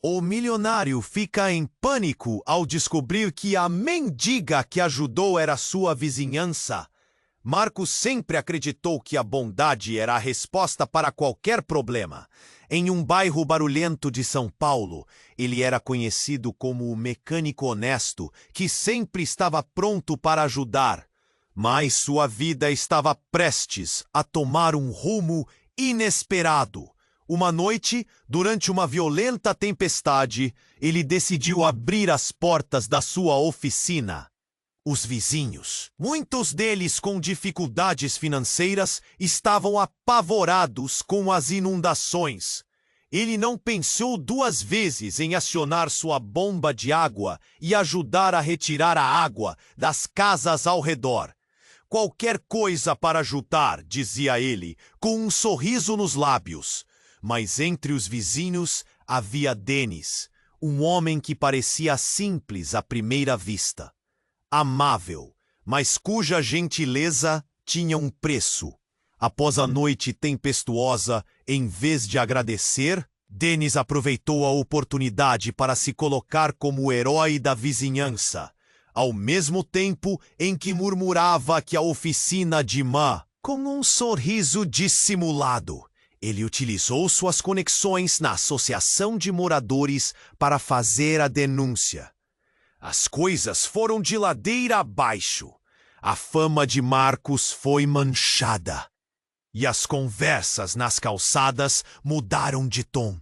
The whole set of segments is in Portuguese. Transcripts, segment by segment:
O milionário fica em pânico ao descobrir que a mendiga que ajudou era sua vizinhança. Marcos sempre acreditou que a bondade era a resposta para qualquer problema. Em um bairro barulhento de São Paulo, ele era conhecido como o mecânico honesto, que sempre estava pronto para ajudar. Mas sua vida estava prestes a tomar um rumo inesperado. Uma noite, durante uma violenta tempestade, ele decidiu abrir as portas da sua oficina. Os vizinhos, muitos deles com dificuldades financeiras, estavam apavorados com as inundações. Ele não pensou duas vezes em acionar sua bomba de água e ajudar a retirar a água das casas ao redor. Qualquer coisa para ajudar, dizia ele, com um sorriso nos lábios. Mas entre os vizinhos havia Denis, um homem que parecia simples à primeira vista. Amável, mas cuja gentileza tinha um preço. Após a noite tempestuosa, em vez de agradecer, Denis aproveitou a oportunidade para se colocar como o herói da vizinhança, ao mesmo tempo em que murmurava que a oficina de Ma, com um sorriso dissimulado, ele utilizou suas conexões na associação de moradores para fazer a denúncia. As coisas foram de ladeira abaixo. A fama de Marcos foi manchada. E as conversas nas calçadas mudaram de tom.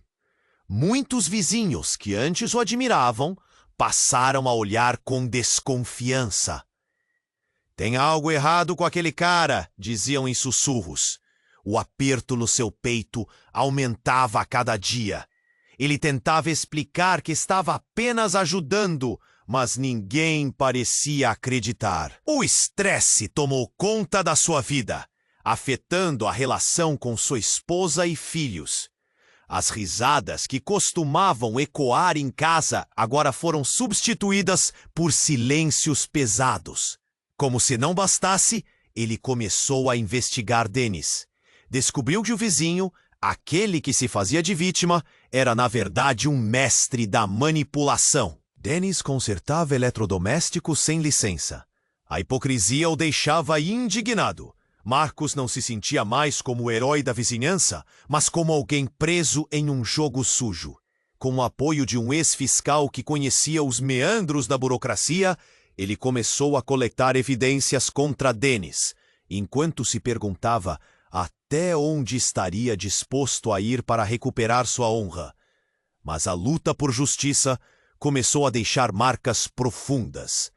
Muitos vizinhos que antes o admiravam passaram a olhar com desconfiança. "Tem algo errado com aquele cara", diziam em sussurros. O aperto no seu peito aumentava a cada dia. Ele tentava explicar que estava apenas ajudando, mas ninguém parecia acreditar. O estresse tomou conta da sua vida, afetando a relação com sua esposa e filhos. As risadas que costumavam ecoar em casa agora foram substituídas por silêncios pesados. Como se não bastasse, ele começou a investigar Denis. Descobriu que o vizinho, aquele que se fazia de vítima, era na verdade um mestre da manipulação. Denis consertava eletrodomésticos sem licença. A hipocrisia o deixava indignado. Marcos não se sentia mais como o herói da vizinhança, mas como alguém preso em um jogo sujo. Com o apoio de um ex-fiscal que conhecia os meandros da burocracia, ele começou a coletar evidências contra Denis, enquanto se perguntava até onde estaria disposto a ir para recuperar sua honra. Mas a luta por justiça começou a deixar marcas profundas.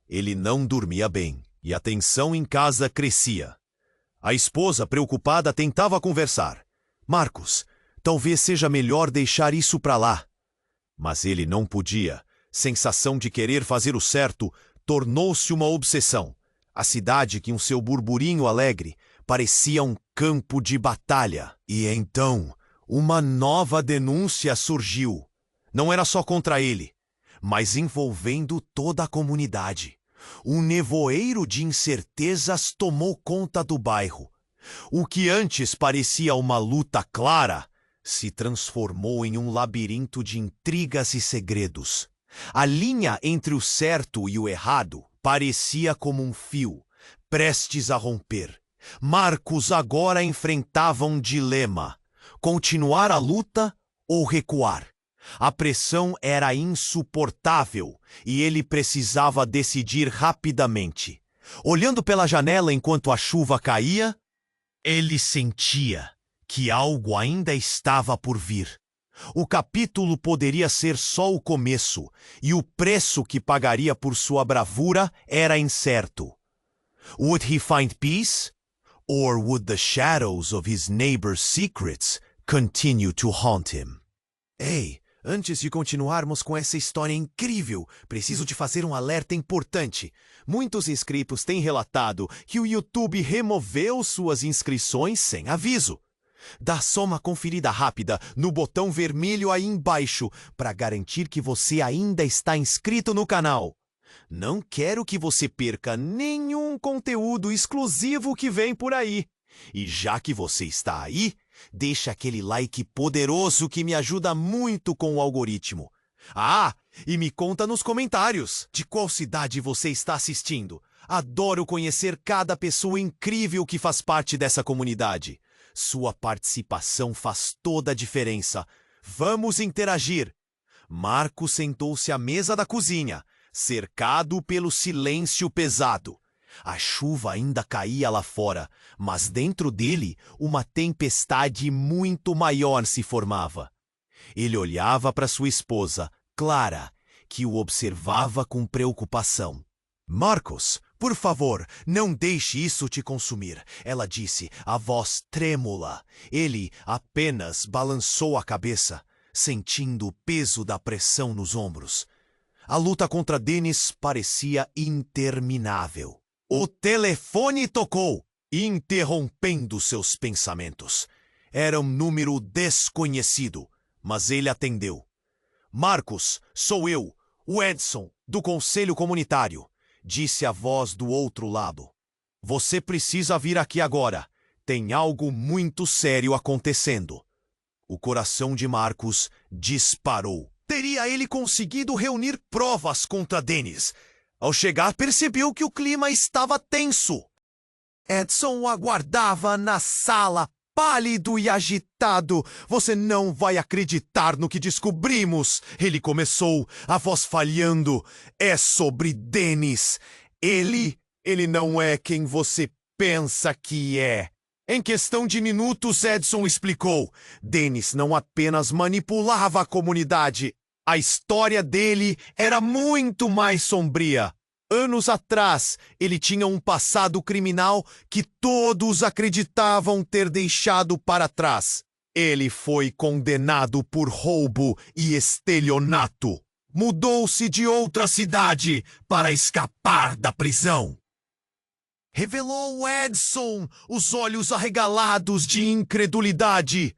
Ele não dormia bem e a tensão em casa crescia. A esposa, preocupada, tentava conversar. "Marcos, talvez seja melhor deixar isso para lá." Mas ele não podia. Sensação de querer fazer o certo tornou-se uma obsessão. A cidade, com seu burburinho alegre, parecia um campo de batalha. E então, uma nova denúncia surgiu. Não era só contra ele, mas envolvendo toda a comunidade. Um nevoeiro de incertezas tomou conta do bairro. O que antes parecia uma luta clara se transformou em um labirinto de intrigas e segredos. A linha entre o certo e o errado parecia como um fio, prestes a romper. Marcos agora enfrentava um dilema: continuar a luta ou recuar. A pressão era insuportável e ele precisava decidir rapidamente. Olhando pela janela enquanto a chuva caía, ele sentia que algo ainda estava por vir. O capítulo poderia ser só o começo, e o preço que pagaria por sua bravura era incerto. Would he find peace? Or would the shadows of his neighbor's secrets continue to haunt him? Ei, antes de continuarmos com essa história incrível, preciso te fazer um alerta importante. Muitos inscritos têm relatado que o YouTube removeu suas inscrições sem aviso. Dá só uma conferida rápida no botão vermelho aí embaixo para garantir que você ainda está inscrito no canal. Não quero que você perca nenhum conteúdo exclusivo que vem por aí. E já que você está aí, Deixa aquele like poderoso que me ajuda muito com o algoritmo. Ah, e me conta nos comentários de qual cidade você está assistindo. Adoro conhecer cada pessoa incrível que faz parte dessa comunidade. Sua participação faz toda a diferença. Vamos interagir. Marcos sentou-se à mesa da cozinha, cercado pelo silêncio pesado. A chuva ainda caía lá fora, mas dentro dele uma tempestade muito maior se formava. Ele olhava para sua esposa, Clara, que o observava com preocupação. Marcos, por favor, não deixe isso te consumir, ela disse, a voz trêmula. Ele apenas balançou a cabeça, sentindo o peso da pressão nos ombros. A luta contra Dennis parecia interminável. O telefone tocou, interrompendo seus pensamentos. Era um número desconhecido, mas ele atendeu. Marcos, sou eu, o Edson, do Conselho Comunitário, disse a voz do outro lado. Você precisa vir aqui agora. Tem algo muito sério acontecendo. O coração de Marcos disparou. Teria ele conseguido reunir provas contra Dennis? Ao chegar, percebeu que o clima estava tenso. Edson o aguardava na sala, pálido e agitado. Você não vai acreditar no que descobrimos, ele começou, a voz falhando. É sobre Dennis. Ele não é quem você pensa que é. Em questão de minutos, Edson explicou. Dennis não apenas manipulava a comunidade. A história dele era muito mais sombria. Anos atrás, ele tinha um passado criminal que todos acreditavam ter deixado para trás. Ele foi condenado por roubo e estelionato. Mudou-se de outra cidade para escapar da prisão. Revelou Edson, os olhos arregalados de incredulidade.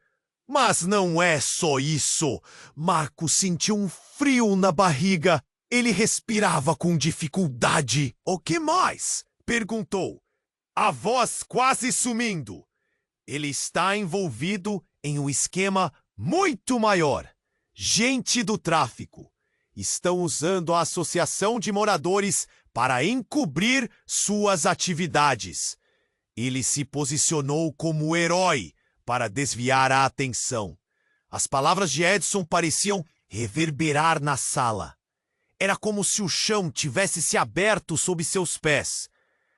Mas não é só isso. Marcos sentiu um frio na barriga. Ele respirava com dificuldade. O que mais? Perguntou, a voz quase sumindo. Ele está envolvido em um esquema muito maior. Gente do tráfico. Estão usando a associação de moradores para encobrir suas atividades. Ele se posicionou como herói para desviar a atenção. As palavras de Edson pareciam reverberar na sala. Era como se o chão tivesse se aberto sob seus pés.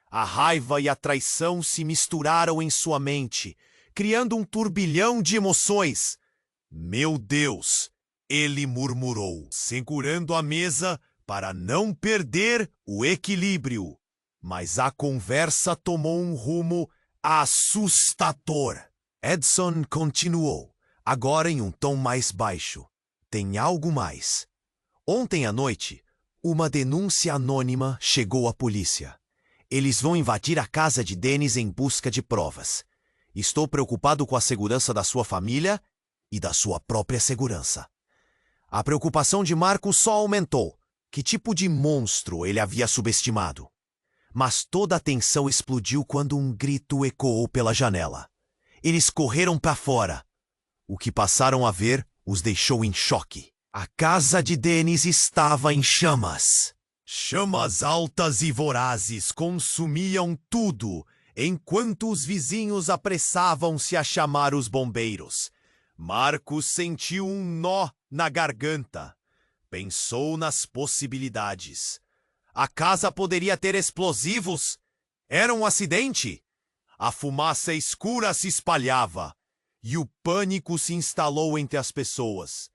A raiva e a traição se misturaram em sua mente, criando um turbilhão de emoções. Meu Deus! Ele murmurou, segurando a mesa para não perder o equilíbrio. Mas a conversa tomou um rumo assustador. Edson continuou, agora em um tom mais baixo. Tem algo mais. Ontem à noite, uma denúncia anônima chegou à polícia. Eles vão invadir a casa de Dennis em busca de provas. Estou preocupado com a segurança da sua família e da sua própria segurança. A preocupação de Marcos só aumentou. Que tipo de monstro ele havia subestimado? Mas toda a tensão explodiu quando um grito ecoou pela janela. Eles correram para fora. O que passaram a ver os deixou em choque. A casa de Dennis estava em chamas. Chamas altas e vorazes consumiam tudo, enquanto os vizinhos apressavam-se a chamar os bombeiros. Marcos sentiu um nó na garganta. Pensou nas possibilidades. A casa poderia ter explosivos? Era um acidente? A fumaça escura se espalhava e o pânico se instalou entre as pessoas.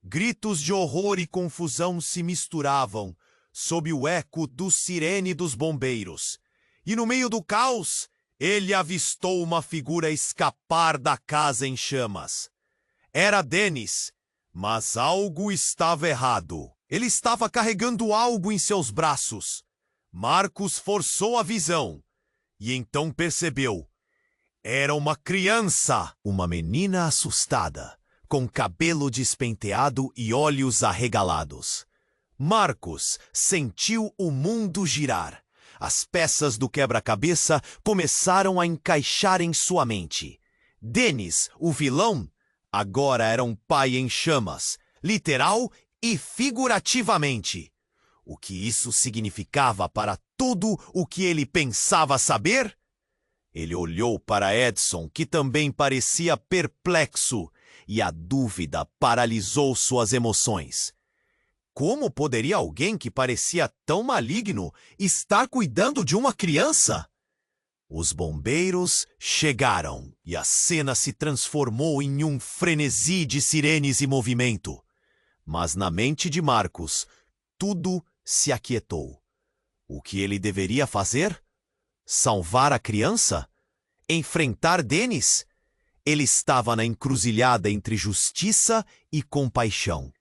Gritos de horror e confusão se misturavam sob o eco do sirene dos bombeiros. E no meio do caos, ele avistou uma figura escapar da casa em chamas. Era Dennis, mas algo estava errado. Ele estava carregando algo em seus braços. Marcos forçou a visão e então percebeu. Era uma criança, uma menina assustada, com cabelo despenteado e olhos arregalados. Marcos sentiu o mundo girar. As peças do quebra-cabeça começaram a encaixar em sua mente. Dennis, o vilão, agora era um pai em chamas, literal e figurativamente. O que isso significava para tudo o que ele pensava saber? Ele olhou para Edson, que também parecia perplexo, e a dúvida paralisou suas emoções. Como poderia alguém que parecia tão maligno estar cuidando de uma criança? Os bombeiros chegaram e a cena se transformou em um frenesi de sirenes e movimento. Mas na mente de Marcos, tudo se aquietou. O que ele deveria fazer? Salvar a criança? Enfrentar Dennis? Ele estava na encruzilhada entre justiça e compaixão.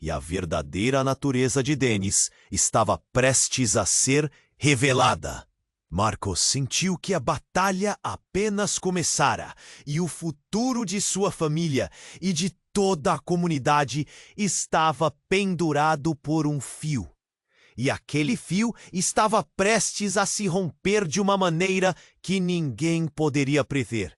E a verdadeira natureza de Dennis estava prestes a ser revelada. Marcos sentiu que a batalha apenas começara e o futuro de sua família e de toda a comunidade estava pendurado por um fio. E aquele fio estava prestes a se romper de uma maneira que ninguém poderia prever.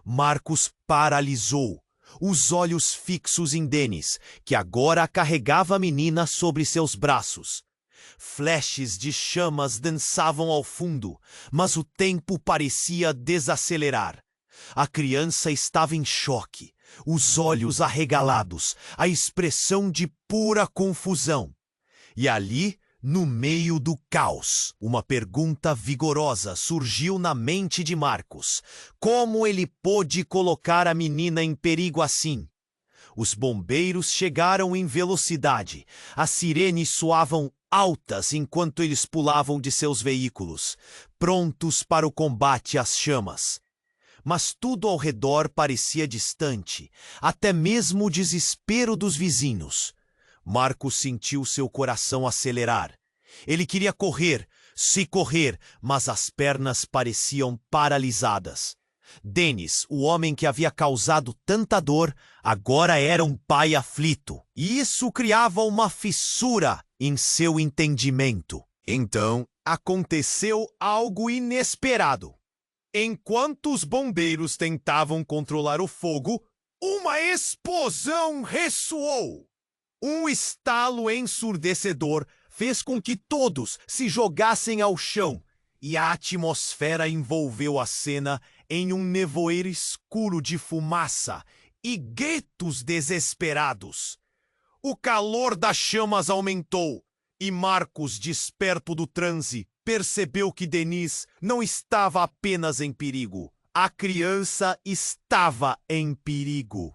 Marcos paralisou, os olhos fixos em Dennis, que agora carregava a menina sobre seus braços. Flashes de chamas dançavam ao fundo, mas o tempo parecia desacelerar. A criança estava em choque, os olhos arregalados, a expressão de pura confusão. E ali, no meio do caos, uma pergunta vigorosa surgiu na mente de Marcos. Como ele pôde colocar a menina em perigo assim? Os bombeiros chegaram em velocidade. As sirenes soavam altas enquanto eles pulavam de seus veículos, prontos para o combate às chamas. Mas tudo ao redor parecia distante, até mesmo o desespero dos vizinhos. Marcos sentiu seu coração acelerar. Ele queria correr, mas as pernas pareciam paralisadas. Dennis, o homem que havia causado tanta dor, agora era um pai aflito. E isso criava uma fissura em seu entendimento. Então, aconteceu algo inesperado. Enquanto os bombeiros tentavam controlar o fogo, uma explosão ressoou. Um estalo ensurdecedor fez com que todos se jogassem ao chão, e a atmosfera envolveu a cena em um nevoeiro escuro de fumaça e gritos desesperados. O calor das chamas aumentou, e Marcos, desperto do transe, percebeu que Dennis não estava apenas em perigo. A criança estava em perigo.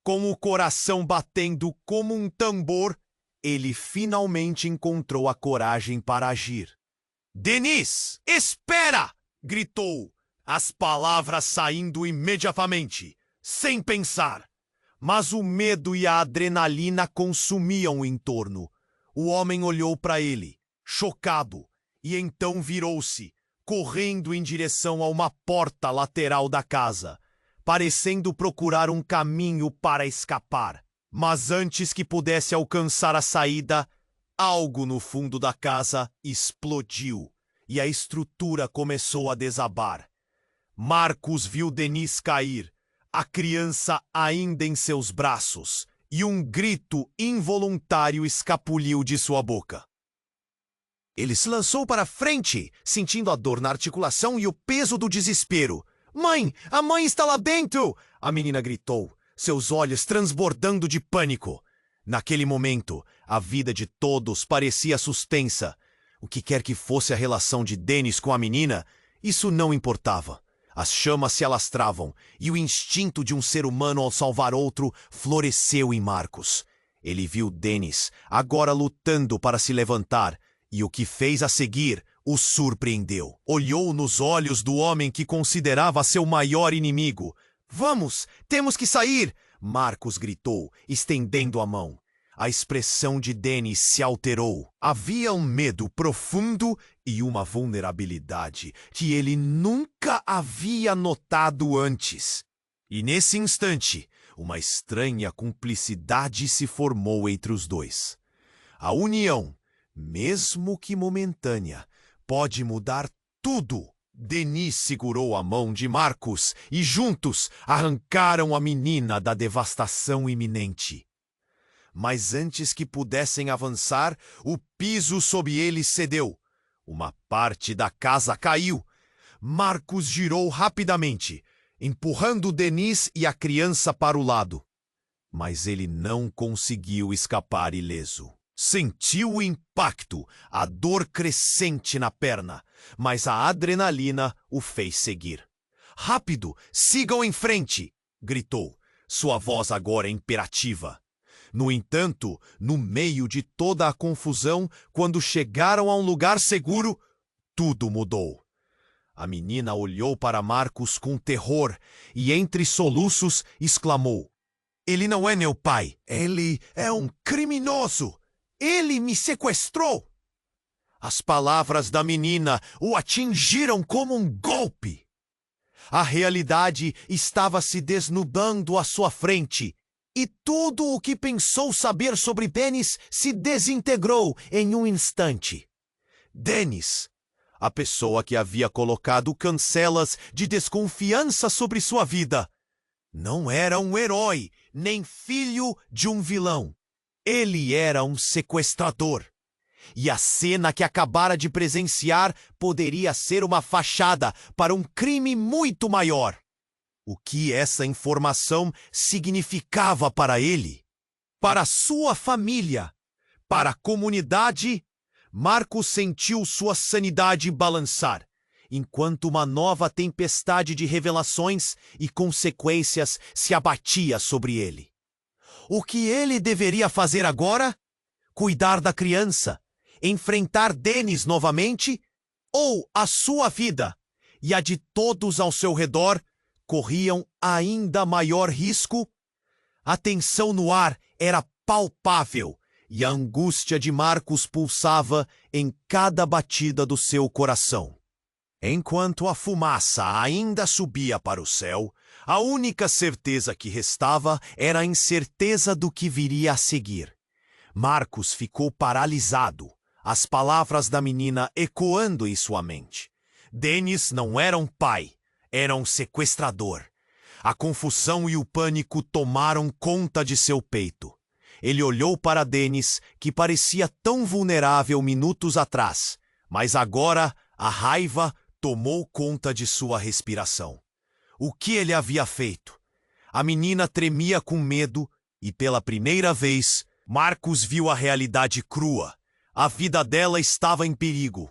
Com o coração batendo como um tambor, ele finalmente encontrou a coragem para agir. "Dennis, espera!" gritou, as palavras saindo imediatamente, sem pensar. Mas o medo e a adrenalina consumiam o entorno. O homem olhou para ele, chocado, e então virou-se, correndo em direção a uma porta lateral da casa, parecendo procurar um caminho para escapar. Mas antes que pudesse alcançar a saída, algo no fundo da casa explodiu e a estrutura começou a desabar. Marcos viu Dennis cair, a criança ainda em seus braços, e um grito involuntário escapuliu de sua boca. Ele se lançou para frente, sentindo a dor na articulação e o peso do desespero. "Mãe! A mãe está lá dentro!" a menina gritou, seus olhos transbordando de pânico. Naquele momento, a vida de todos parecia suspensa. O que quer que fosse a relação de Dennis com a menina, isso não importava. As chamas se alastravam, e o instinto de um ser humano ao salvar outro floresceu em Marcos. Ele viu Dennis, agora lutando para se levantar, e o que fez a seguir o surpreendeu. Olhou nos olhos do homem que considerava seu maior inimigo. "Vamos, temos que sair!" Marcos gritou, estendendo a mão. A expressão de Dennis se alterou. Havia um medo profundo e uma vulnerabilidade que ele nunca havia notado antes. E nesse instante, uma estranha cumplicidade se formou entre os dois. A união, mesmo que momentânea, pode mudar tudo Denis segurou a mão de Marcus e juntos arrancaram a menina da devastação iminente. Mas antes que pudessem avançar, o piso sob eles cedeu. Uma parte da casa caiu. Marcus girou rapidamente, empurrando Denis e a criança para o lado. Mas ele não conseguiu escapar ileso. Sentiu o impacto, a dor crescente na perna, mas a adrenalina o fez seguir. "Rápido, sigam em frente!" gritou, sua voz agora imperativa. No entanto, no meio de toda a confusão, quando chegaram a um lugar seguro, tudo mudou. A menina olhou para Marcus com terror e, entre soluços, exclamou: "Ele não é meu pai! Ele é um criminoso! Ele me sequestrou!" As palavras da menina o atingiram como um golpe. A realidade estava se desnudando à sua frente, e tudo o que pensou saber sobre Denis se desintegrou em um instante. Denis, a pessoa que havia colocado cancelas de desconfiança sobre sua vida, não era um herói, nem filho de um vilão. Ele era um sequestrador. E a cena que acabara de presenciar poderia ser uma fachada para um crime muito maior. O que essa informação significava para ele? Para sua família? Para a comunidade? Marcus sentiu sua sanidade balançar, enquanto uma nova tempestade de revelações e consequências se abatia sobre ele. O que ele deveria fazer agora? Cuidar da criança? Enfrentar Denis novamente? Ou a sua vida e a de todos ao seu redor corriam ainda maior risco? A tensão no ar era palpável e a angústia de Marcus pulsava em cada batida do seu coração. Enquanto a fumaça ainda subia para o céu, a única certeza que restava era a incerteza do que viria a seguir. Marcus ficou paralisado, as palavras da menina ecoando em sua mente. Denis não era um pai, era um sequestrador. A confusão e o pânico tomaram conta de seu peito. Ele olhou para Denis, que parecia tão vulnerável minutos atrás, mas agora a raiva tomou conta de sua respiração. O que ele havia feito? A menina tremia com medo e, pela primeira vez, Marcus viu a realidade crua. A vida dela estava em perigo.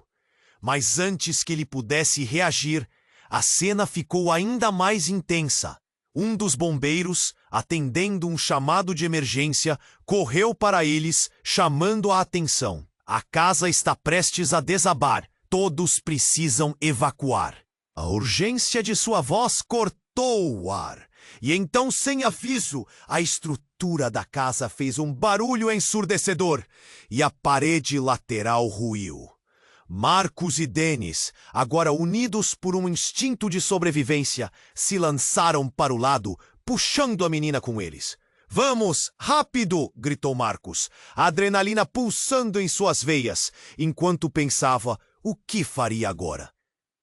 Mas antes que ele pudesse reagir, a cena ficou ainda mais intensa. Um dos bombeiros, atendendo um chamado de emergência, correu para eles, chamando a atenção. A casa está prestes a desabar. Todos precisam evacuar. A urgência de sua voz cortou o ar. E então, sem aviso, a estrutura da casa fez um barulho ensurdecedor e a parede lateral ruiu. Marcus e Denis, agora unidos por um instinto de sobrevivência, se lançaram para o lado, puxando a menina com eles. "Vamos, rápido!" gritou Marcus, a adrenalina pulsando em suas veias, enquanto pensava o que faria agora.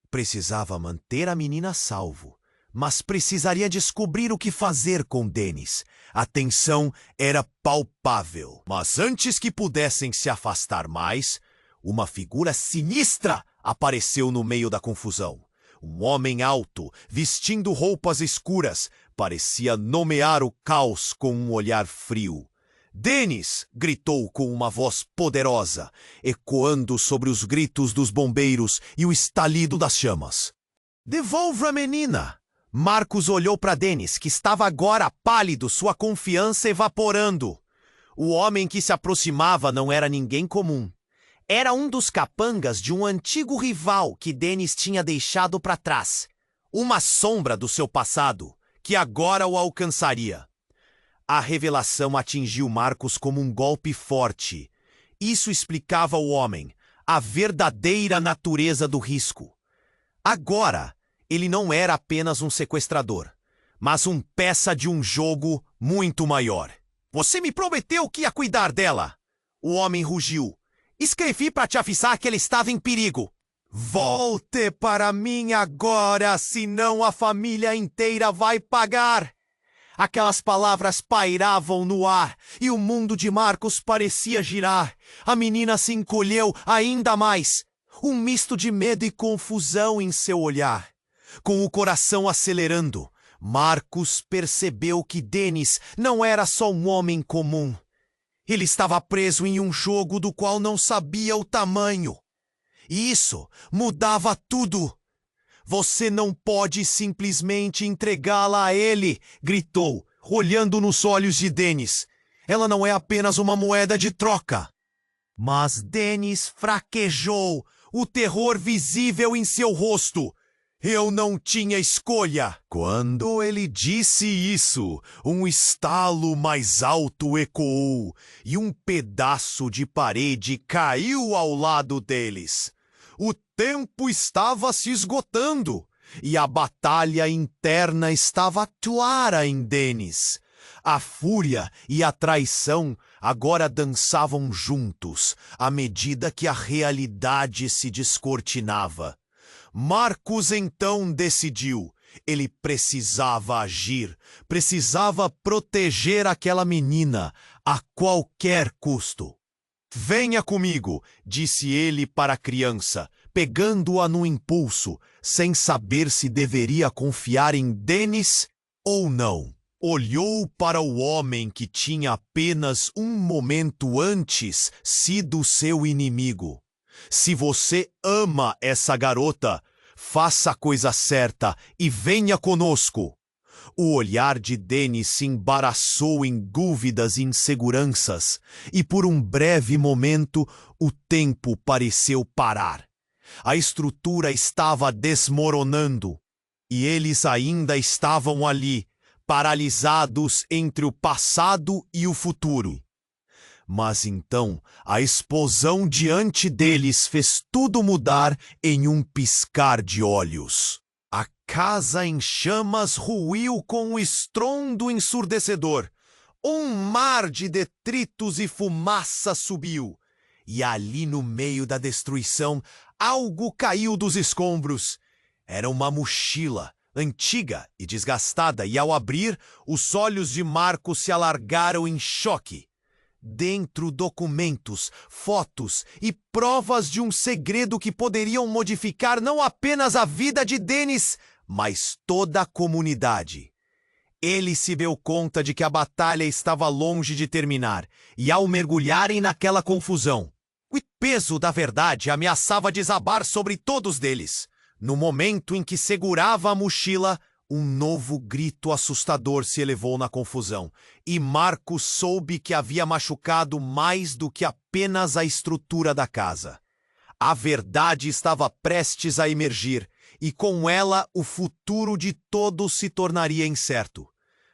Precisava manter a menina a salvo, mas precisaria descobrir o que fazer com Denis. A tensão era palpável, mas antes que pudessem se afastar mais, uma figura sinistra apareceu no meio da confusão. Um homem alto, vestindo roupas escuras, parecia nomear o caos com um olhar frio. "Denis!" gritou com uma voz poderosa, ecoando sobre os gritos dos bombeiros e o estalido das chamas. "Devolva a menina!" Marcus olhou para Denis, que estava agora pálido, sua confiança evaporando. O homem que se aproximava não era ninguém comum. Era um dos capangas de um antigo rival que Denis tinha deixado para trás. Uma sombra do seu passado, que agora o alcançaria. A revelação atingiu Marcus como um golpe forte. Isso explicava ao homem a verdadeira natureza do risco. Agora, ele não era apenas um sequestrador, mas um peça de um jogo muito maior. "Você me prometeu que ia cuidar dela!" O homem rugiu. "Escrevi para te avisar que ela estava em perigo." Volte para mim agora, senão a família inteira vai pagar. Aquelas palavras pairavam no ar e o mundo de Marcos parecia girar. A menina se encolheu ainda mais, um misto de medo e confusão em seu olhar. Com o coração acelerando, Marcos percebeu que Dennis não era só um homem comum. Ele estava preso em um jogo do qual não sabia o tamanho. E isso mudava tudo. Você não pode simplesmente entregá-la a ele, gritou, olhando nos olhos de Dennis. Ela não é apenas uma moeda de troca. Mas Dennis fraquejou, o terror visível em seu rosto. Eu não tinha escolha. Quando ele disse isso, um estalo mais alto ecoou e um pedaço de parede caiu ao lado deles. O tempo estava se esgotando e a batalha interna estava clara em Dennis. A fúria e a traição agora dançavam juntos à medida que a realidade se descortinava. Marcos então decidiu. Ele precisava agir, precisava proteger aquela menina a qualquer custo. Venha comigo, disse ele para a criança, pegando-a no impulso, sem saber se deveria confiar em Dennis ou não. Olhou para o homem que tinha apenas um momento antes sido seu inimigo. Se você ama essa garota, faça a coisa certa e venha conosco. O olhar de Dennis se embaraçou em dúvidas e inseguranças, e por um breve momento o tempo pareceu parar. A estrutura estava desmoronando, e eles ainda estavam ali, paralisados entre o passado e o futuro. Mas então, a explosão diante deles fez tudo mudar em um piscar de olhos. A casa em chamas ruiu com um estrondo ensurdecedor. Um mar de detritos e fumaça subiu. E ali no meio da destruição, algo caiu dos escombros. Era uma mochila, antiga e desgastada, e ao abrir, os olhos de Marcos se alargaram em choque. Dentro, documentos, fotos e provas de um segredo que poderiam modificar não apenas a vida de Dennis, mas toda a comunidade. Ele se deu conta de que a batalha estava longe de terminar, e ao mergulharem naquela confusão, o peso da verdade ameaçava desabar sobre todos eles. No momento em que segurava a mochila, um novo grito assustador se elevou na confusão, e Marcos soube que havia machucado mais do que apenas a estrutura da casa. A verdade estava prestes a emergir, e com ela o futuro de todos se tornaria incerto.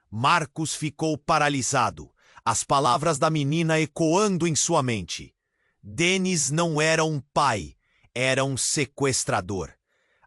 Marcos ficou paralisado, as palavras da menina ecoando em sua mente. Dennis não era um pai, era um sequestrador.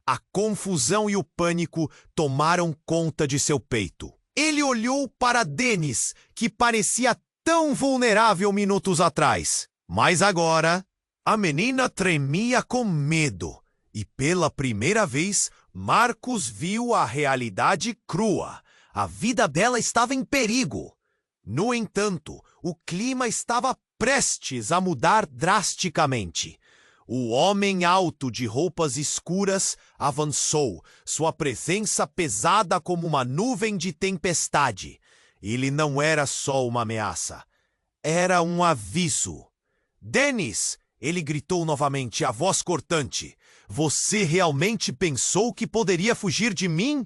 A confusão e o pânico tomaram conta de seu peito. Ele olhou para Dennis, que parecia tão vulnerável minutos atrás. Mas agora, a menina tremia com medo. E pela primeira vez, Marcos viu a realidade crua. A vida dela estava em perigo. No entanto, o clima estava prestes a mudar drasticamente. O homem alto de roupas escuras avançou, sua presença pesada como uma nuvem de tempestade. Ele não era só uma ameaça, era um aviso. Dennis! Ele gritou novamente, a voz cortante. Você realmente pensou que poderia fugir de mim?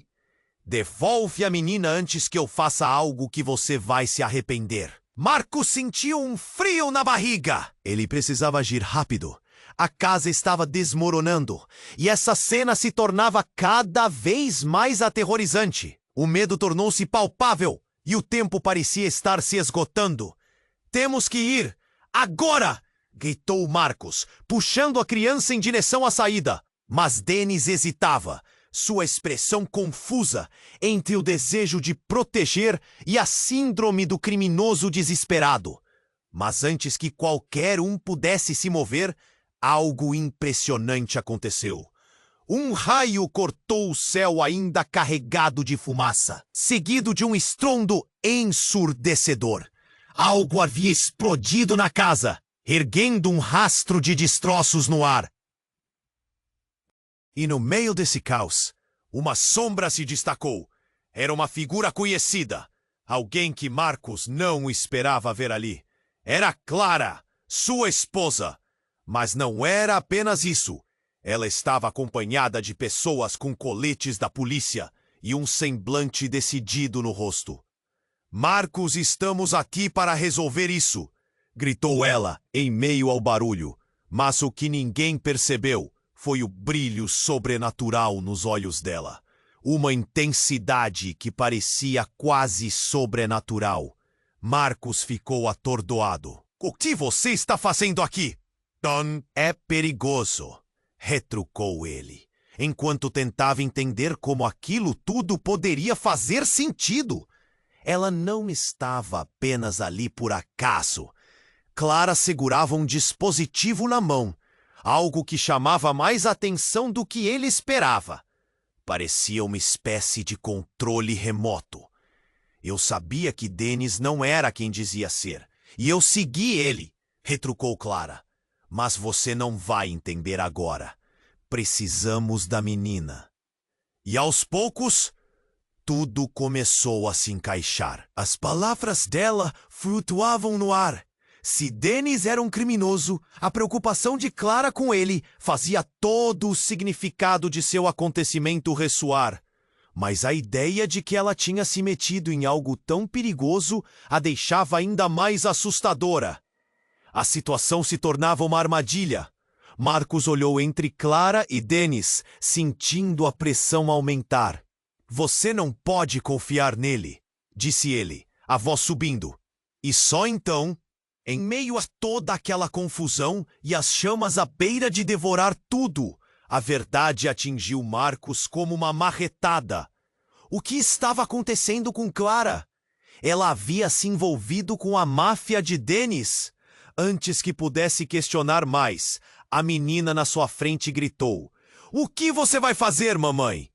Devolve a menina antes que eu faça algo que você vai se arrepender. Marcos sentiu um frio na barriga. Ele precisava agir rápido. A casa estava desmoronando, e essa cena se tornava cada vez mais aterrorizante. O medo tornou-se palpável, e o tempo parecia estar se esgotando. Temos que ir! Agora! Gritou Marcos, puxando a criança em direção à saída. Mas Dennis hesitava, sua expressão confusa entre o desejo de proteger e a síndrome do criminoso desesperado. Mas antes que qualquer um pudesse se mover, algo impressionante aconteceu. Um raio cortou o céu ainda carregado de fumaça, seguido de um estrondo ensurdecedor. Algo havia explodido na casa, erguendo um rastro de destroços no ar. E no meio desse caos, uma sombra se destacou. Era uma figura conhecida, alguém que Marcos não esperava ver ali. Era Clara, sua esposa. Mas não era apenas isso. Ela estava acompanhada de pessoas com coletes da polícia e um semblante decidido no rosto. "Marcos, estamos aqui para resolver isso", gritou ela em meio ao barulho. Mas o que ninguém percebeu foi o brilho sobrenatural nos olhos dela. Uma intensidade que parecia quase sobrenatural. Marcos ficou atordoado. "O que você está fazendo aqui?" "É perigoso", retrucou ele, enquanto tentava entender como aquilo tudo poderia fazer sentido. Ela não estava apenas ali por acaso. Clara segurava um dispositivo na mão, algo que chamava mais atenção do que ele esperava. Parecia uma espécie de controle remoto. "Eu sabia que Dennis não era quem dizia ser, e eu segui ele", retrucou Clara. "Mas você não vai entender agora. Precisamos da menina." E aos poucos, tudo começou a se encaixar. As palavras dela flutuavam no ar. Se Dennis era um criminoso, a preocupação de Clara com ele fazia todo o significado de seu acontecimento ressoar. Mas a ideia de que ela tinha se metido em algo tão perigoso a deixava ainda mais assustadora. A situação se tornava uma armadilha. Marcos olhou entre Clara e Dennis, sentindo a pressão aumentar. "Você não pode confiar nele", disse ele, a voz subindo. E só então, em meio a toda aquela confusão e as chamas à beira de devorar tudo, a verdade atingiu Marcos como uma marretada. O que estava acontecendo com Clara? Ela havia se envolvido com a máfia de Dennis. Antes que pudesse questionar mais, a menina na sua frente gritou: "O que você vai fazer, mamãe?"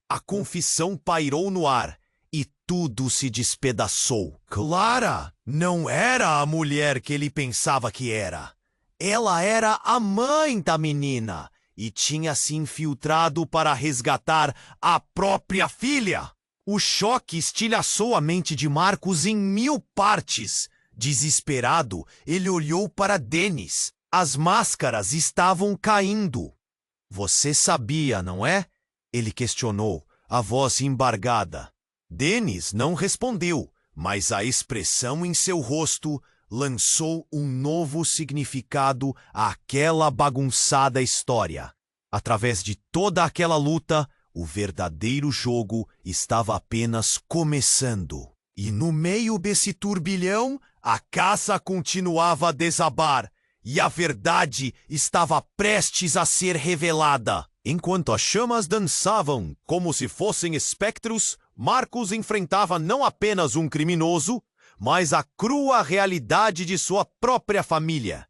A confissão pairou no ar e tudo se despedaçou. Clara não era a mulher que ele pensava que era. Ela era a mãe da menina e tinha se infiltrado para resgatar a própria filha. O choque estilhaçou a mente de Marcos em 1000 partes. Desesperado, ele olhou para Dennis. As máscaras estavam caindo. "Você sabia, não é?" ele questionou, a voz embargada. Dennis não respondeu, mas a expressão em seu rosto lançou um novo significado àquela bagunçada história. Através de toda aquela luta, o verdadeiro jogo estava apenas começando. E no meio desse turbilhão, a casa continuava a desabar, e a verdade estava prestes a ser revelada. Enquanto as chamas dançavam como se fossem espectros, Marcos enfrentava não apenas um criminoso, mas a crua realidade de sua própria família.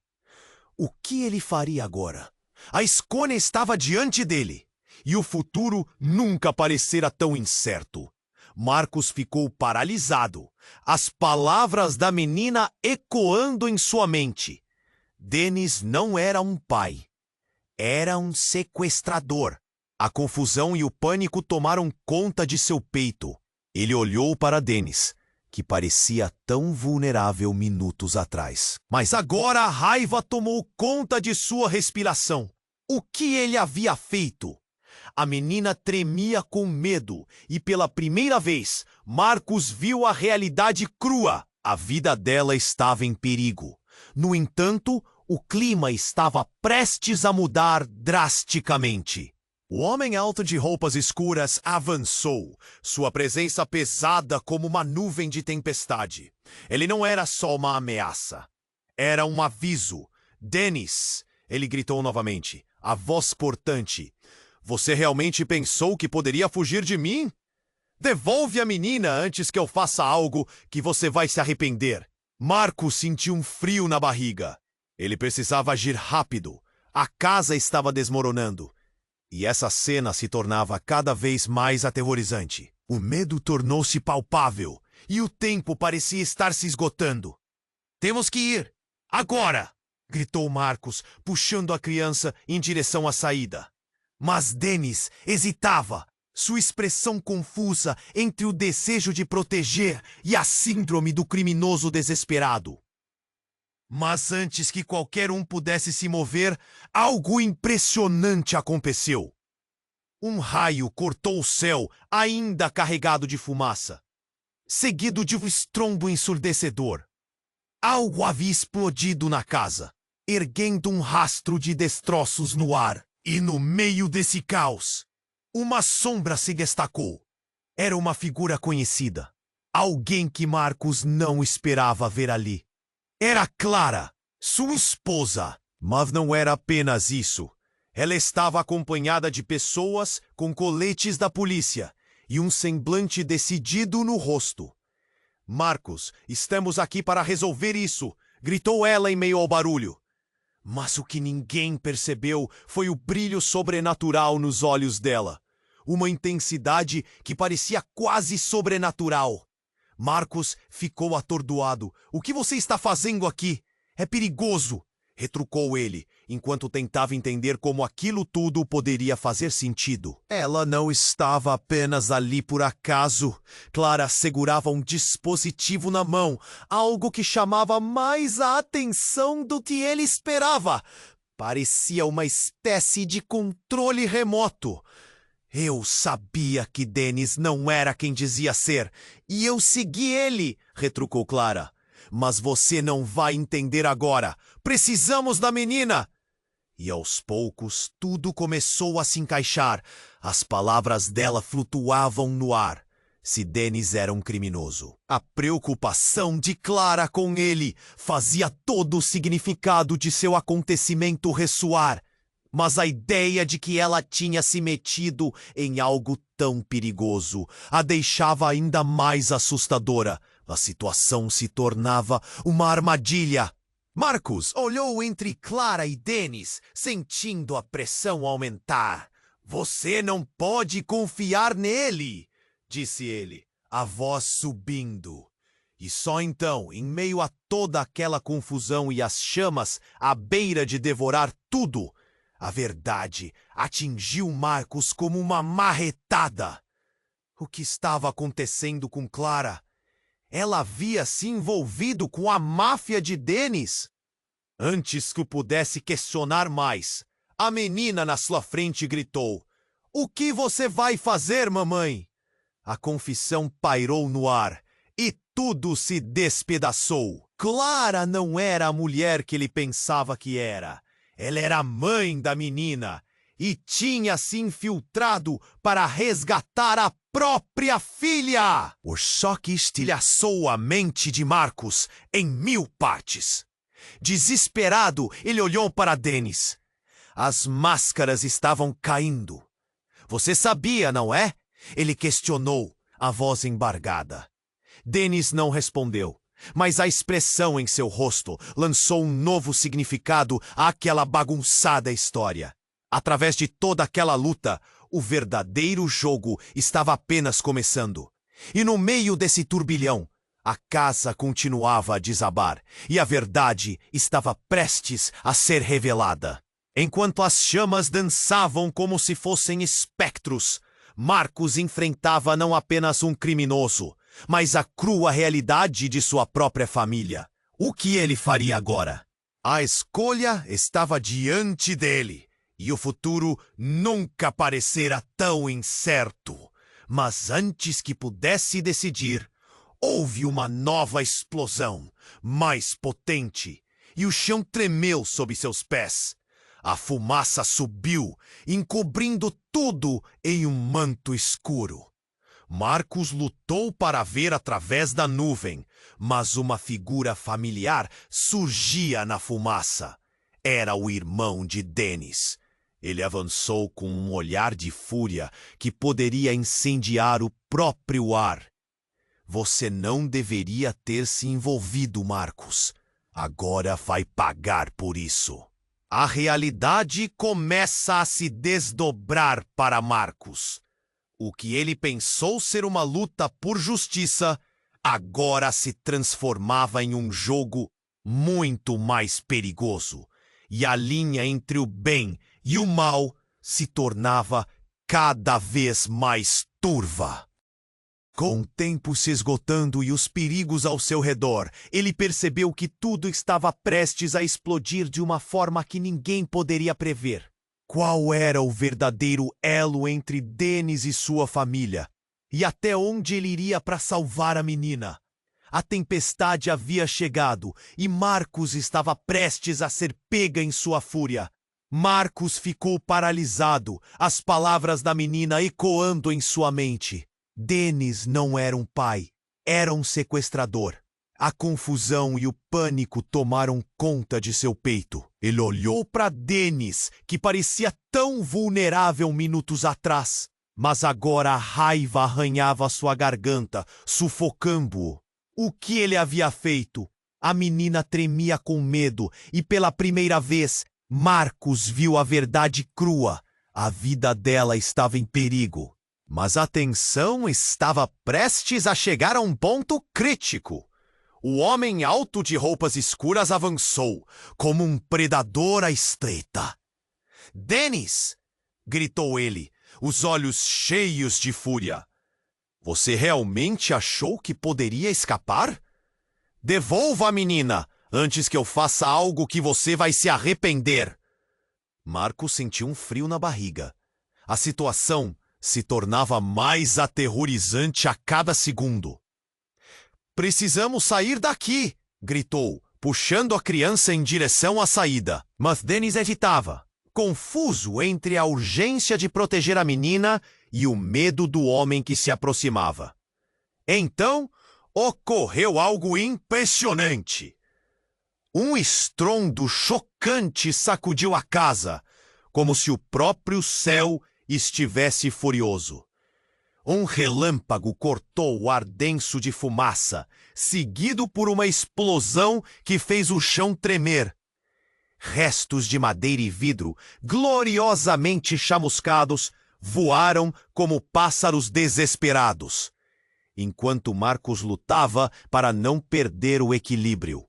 O que ele faria agora? A escolha estava diante dele, e o futuro nunca parecera tão incerto. Marcos ficou paralisado, as palavras da menina ecoando em sua mente. Dennis não era um pai. Era um sequestrador. A confusão e o pânico tomaram conta de seu peito. Ele olhou para Dennis, que parecia tão vulnerável minutos atrás. Mas agora a raiva tomou conta de sua respiração. O que ele havia feito? A menina tremia com medo e pela primeira vez, Marcos viu a realidade crua. A vida dela estava em perigo. No entanto, o clima estava prestes a mudar drasticamente. O homem alto de roupas escuras avançou, sua presença pesada como uma nuvem de tempestade. Ele não era só uma ameaça. Era um aviso. "Dennis", ele gritou novamente, a voz cortante. "Você realmente pensou que poderia fugir de mim? Devolve a menina antes que eu faça algo que você vai se arrepender." Marcos sentiu um frio na barriga. Ele precisava agir rápido. A casa estava desmoronando. E essa cena se tornava cada vez mais aterrorizante. O medo tornou-se palpável e o tempo parecia estar se esgotando. Temos que ir! Agora! Gritou Marcos, puxando a criança em direção à saída. Mas Dennis hesitava, sua expressão confusa entre o desejo de proteger e a síndrome do criminoso desesperado. Mas antes que qualquer um pudesse se mover, algo impressionante aconteceu. Um raio cortou o céu, ainda carregado de fumaça, seguido de um estrondo ensurdecedor. Algo havia explodido na casa, erguendo um rastro de destroços no ar. E no meio desse caos, uma sombra se destacou. Era uma figura conhecida. Alguém que Marcos não esperava ver ali. Era Clara, sua esposa. Mas não era apenas isso. Ela estava acompanhada de pessoas com coletes da polícia e um semblante decidido no rosto. Marcos, estamos aqui para resolver isso, gritou ela em meio ao barulho. Mas o que ninguém percebeu foi o brilho sobrenatural nos olhos dela. Uma intensidade que parecia quase sobrenatural. Marcos ficou atordoado. O que você está fazendo aqui? É perigoso, retrucou ele, enquanto tentava entender como aquilo tudo poderia fazer sentido. Ela não estava apenas ali por acaso. Clara segurava um dispositivo na mão, algo que chamava mais a atenção do que ele esperava. Parecia uma espécie de controle remoto. Eu sabia que Dennis não era quem dizia ser, e eu segui ele, retrucou Clara. Mas você não vai entender agora. Precisamos da menina! E aos poucos tudo começou a se encaixar. As palavras dela flutuavam no ar. Se Dennis era um criminoso, a preocupação de Clara com ele fazia todo o significado de seu acontecimento ressoar. Mas a ideia de que ela tinha se metido em algo tão perigoso a deixava ainda mais assustadora. A situação se tornava uma armadilha. Marcos olhou entre Clara e Dennis, sentindo a pressão aumentar. Você não pode confiar nele, disse ele, a voz subindo. E só então, em meio a toda aquela confusão e as chamas à beira de devorar tudo, a verdade atingiu Marcos como uma marretada. O que estava acontecendo com Clara? Ela havia se envolvido com a máfia de Dennis? Antes que pudesse questionar mais, a menina na sua frente gritou: "O que você vai fazer, mamãe?" A confissão pairou no ar e tudo se despedaçou. Clara não era a mulher que ele pensava que era. Ela era a mãe da menina e tinha se infiltrado para resgatar a própria filha. O choque estilhaçou a mente de Marcos em 1000 partes. Desesperado, ele olhou para Dennis. As máscaras estavam caindo. Você sabia, não é? Ele questionou, a voz embargada. Dennis não respondeu. Mas a expressão em seu rosto lançou um novo significado àquela bagunçada história. Através de toda aquela luta, o verdadeiro jogo estava apenas começando. E no meio desse turbilhão, a casa continuava a desabar e a verdade estava prestes a ser revelada. Enquanto as chamas dançavam como se fossem espectros, Marcos enfrentava não apenas um criminoso, mas a crua realidade de sua própria família. O que ele faria agora? A escolha estava diante dele, e o futuro nunca parecera tão incerto. Mas antes que pudesse decidir, houve uma nova explosão, mais potente, e o chão tremeu sob seus pés. A fumaça subiu, encobrindo tudo em um manto escuro. Marcos lutou para ver através da nuvem, mas uma figura familiar surgia na fumaça. Era o irmão de Dennis. Ele avançou com um olhar de fúria que poderia incendiar o próprio ar. Você não deveria ter se envolvido, Marcos. Agora vai pagar por isso. A realidade começa a se desdobrar para Marcus. O que ele pensou ser uma luta por justiça, agora se transformava em um jogo muito mais perigoso. E a linha entre o bem e o mal se tornava cada vez mais turva. Com o tempo se esgotando e os perigos ao seu redor, ele percebeu que tudo estava prestes a explodir de uma forma que ninguém poderia prever. Qual era o verdadeiro elo entre Dennis e sua família? E até onde ele iria para salvar a menina? A tempestade havia chegado e Marcus estava prestes a ser pega em sua fúria. Marcus ficou paralisado, as palavras da menina ecoando em sua mente. Dennis não era um pai, era um sequestrador. A confusão e o pânico tomaram conta de seu peito. Ele olhou para Dennis, que parecia tão vulnerável minutos atrás, mas agora a raiva arranhava sua garganta, sufocando-o. O que ele havia feito? A menina tremia com medo e pela primeira vez, Marcus viu a verdade crua. A vida dela estava em perigo. Mas a tensão estava prestes a chegar a um ponto crítico. O homem alto de roupas escuras avançou, como um predador à espreita. "Dennis!" gritou ele, os olhos cheios de fúria. "Você realmente achou que poderia escapar? Devolva a menina, antes que eu faça algo que você vai se arrepender." Marcos sentiu um frio na barriga. A situação se tornava mais aterrorizante a cada segundo. "Precisamos sair daqui!" gritou, puxando a criança em direção à saída. Mas Dennis hesitava, confuso entre a urgência de proteger a menina e o medo do homem que se aproximava. Então, ocorreu algo impressionante. Um estrondo chocante sacudiu a casa, como se o próprio céu estivesse furioso. Um relâmpago cortou o ar denso de fumaça, seguido por uma explosão que fez o chão tremer. Restos de madeira e vidro, gloriosamente chamuscados, voaram como pássaros desesperados, enquanto Marcos lutava para não perder o equilíbrio.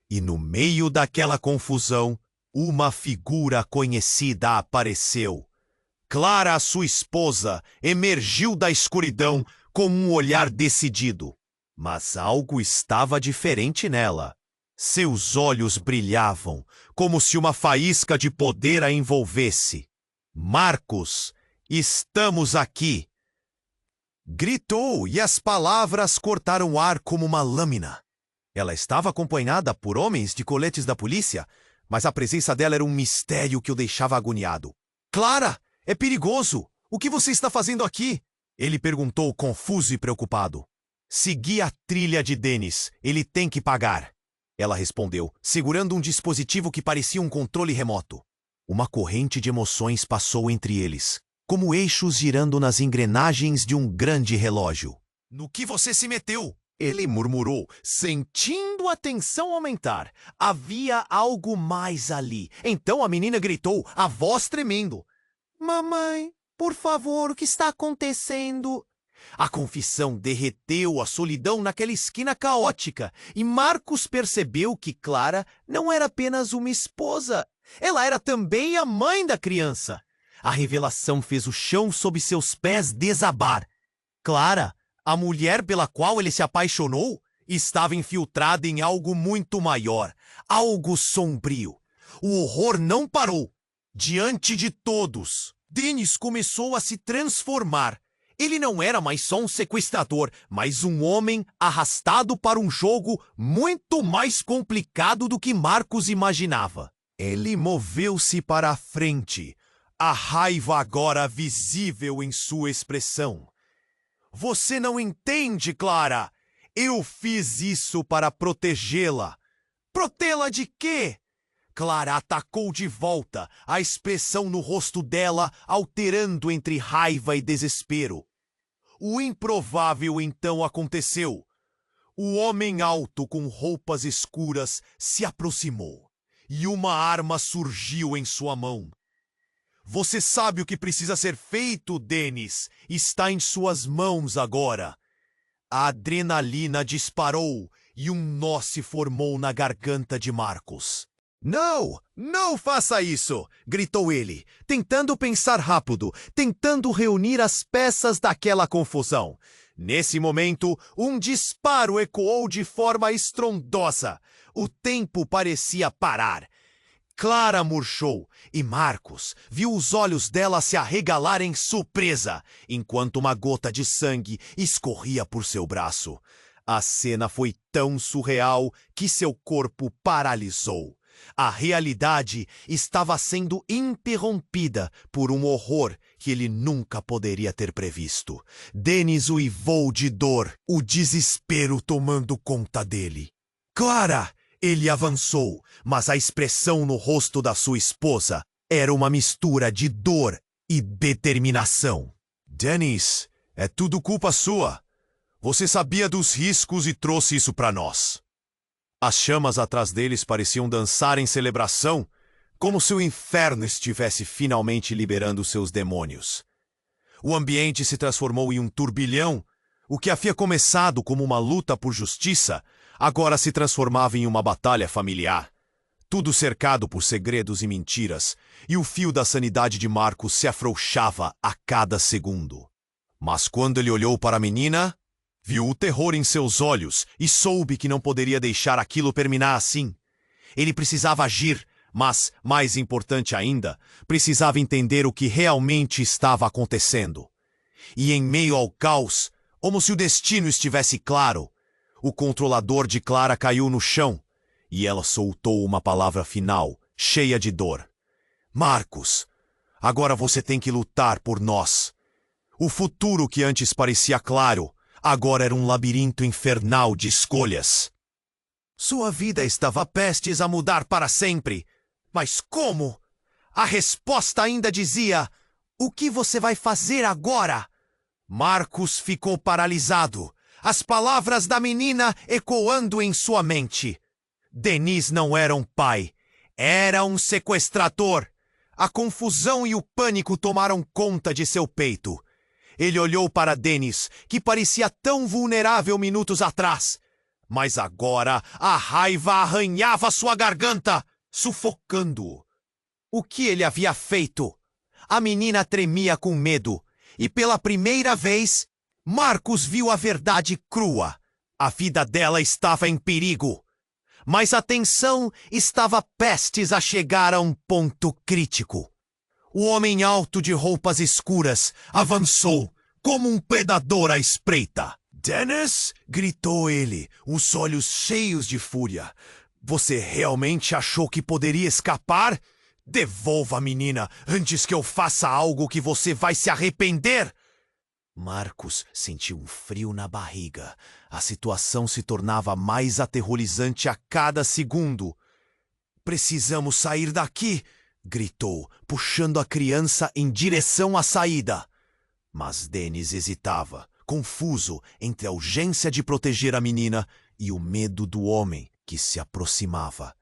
E no meio daquela confusão, uma figura conhecida apareceu. Clara, sua esposa, emergiu da escuridão com um olhar decidido. Mas algo estava diferente nela. Seus olhos brilhavam, como se uma faísca de poder a envolvesse. "Marcos, estamos aqui!" gritou, e as palavras cortaram o ar como uma lâmina. Ela estava acompanhada por homens de coletes da polícia, mas a presença dela era um mistério que o deixava agoniado. "Clara! É perigoso! O que você está fazendo aqui?" ele perguntou, confuso e preocupado. "Segui a trilha de Dennis. Ele tem que pagar." Ela respondeu, segurando um dispositivo que parecia um controle remoto. Uma corrente de emoções passou entre eles, como eixos girando nas engrenagens de um grande relógio. "No que você se meteu?" ele murmurou, sentindo a tensão aumentar. Havia algo mais ali. Então a menina gritou, a voz tremendo. "Mamãe, por favor, o que está acontecendo?" A confissão derreteu a solidão naquela esquina caótica, e Marcos percebeu que Clara não era apenas uma esposa, ela era também a mãe da criança. A revelação fez o chão sob seus pés desabar. Clara, a mulher pela qual ele se apaixonou, estava infiltrada em algo muito maior, algo sombrio. O horror não parou. Diante de todos, Dennis começou a se transformar. Ele não era mais só um sequestrador, mas um homem arrastado para um jogo muito mais complicado do que Marcos imaginava. Ele moveu-se para a frente, a raiva agora visível em sua expressão. "Você não entende, Clara. Eu fiz isso para protegê-la." "Protê-la de quê?" Clara atacou de volta, a expressão no rosto dela alterando entre raiva e desespero. O improvável então aconteceu. O homem alto com roupas escuras se aproximou e uma arma surgiu em sua mão. Você sabe o que precisa ser feito, Dennis. Está em suas mãos agora. A adrenalina disparou e um nó se formou na garganta de Marcus. Não, não faça isso! Gritou ele, tentando pensar rápido, tentando reunir as peças daquela confusão. Nesse momento, um disparo ecoou de forma estrondosa. O tempo parecia parar. Clara murchou e Marcus viu os olhos dela se arregalarem em surpresa, enquanto uma gota de sangue escorria por seu braço. A cena foi tão surreal que seu corpo paralisou. A realidade estava sendo interrompida por um horror que ele nunca poderia ter previsto. Dennis uivou de dor, o desespero tomando conta dele. Clara! Ele avançou, mas a expressão no rosto da sua esposa era uma mistura de dor e determinação. Dennis, é tudo culpa sua. Você sabia dos riscos e trouxe isso para nós. As chamas atrás deles pareciam dançar em celebração, como se o inferno estivesse finalmente liberando seus demônios. O ambiente se transformou em um turbilhão. O que havia começado como uma luta por justiça, agora se transformava em uma batalha familiar. Tudo cercado por segredos e mentiras, e o fio da sanidade de Marcus se afrouxava a cada segundo. Mas quando ele olhou para a menina, viu o terror em seus olhos e soube que não poderia deixar aquilo terminar assim. Ele precisava agir, mas, mais importante ainda, precisava entender o que realmente estava acontecendo. E em meio ao caos, como se o destino estivesse claro, o controlador de Clara caiu no chão e ela soltou uma palavra final, cheia de dor. Marcus, agora você tem que lutar por nós. O futuro que antes parecia claro, agora era um labirinto infernal de escolhas. Sua vida estava prestes a mudar para sempre. Mas como? A resposta ainda dizia: o que você vai fazer agora? Marcus ficou paralisado, as palavras da menina ecoando em sua mente. Dennis não era um pai, era um sequestrador. A confusão e o pânico tomaram conta de seu peito. Ele olhou para Dennis, que parecia tão vulnerável minutos atrás. Mas agora a raiva arranhava sua garganta, sufocando-o. O que ele havia feito? A menina tremia com medo, e pela primeira vez, Marcus viu a verdade crua. A vida dela estava em perigo. Mas a tensão estava prestes a chegar a um ponto crítico. O homem alto de roupas escuras avançou, como um predador à espreita. Dennis? Gritou ele, os olhos cheios de fúria. Você realmente achou que poderia escapar? Devolva a menina antes que eu faça algo que você vai se arrepender! Marcus sentiu um frio na barriga. A situação se tornava mais aterrorizante a cada segundo. Precisamos sair daqui! Gritou, puxando a criança em direção à saída. Mas Dennis hesitava, confuso entre a urgência de proteger a menina e o medo do homem que se aproximava.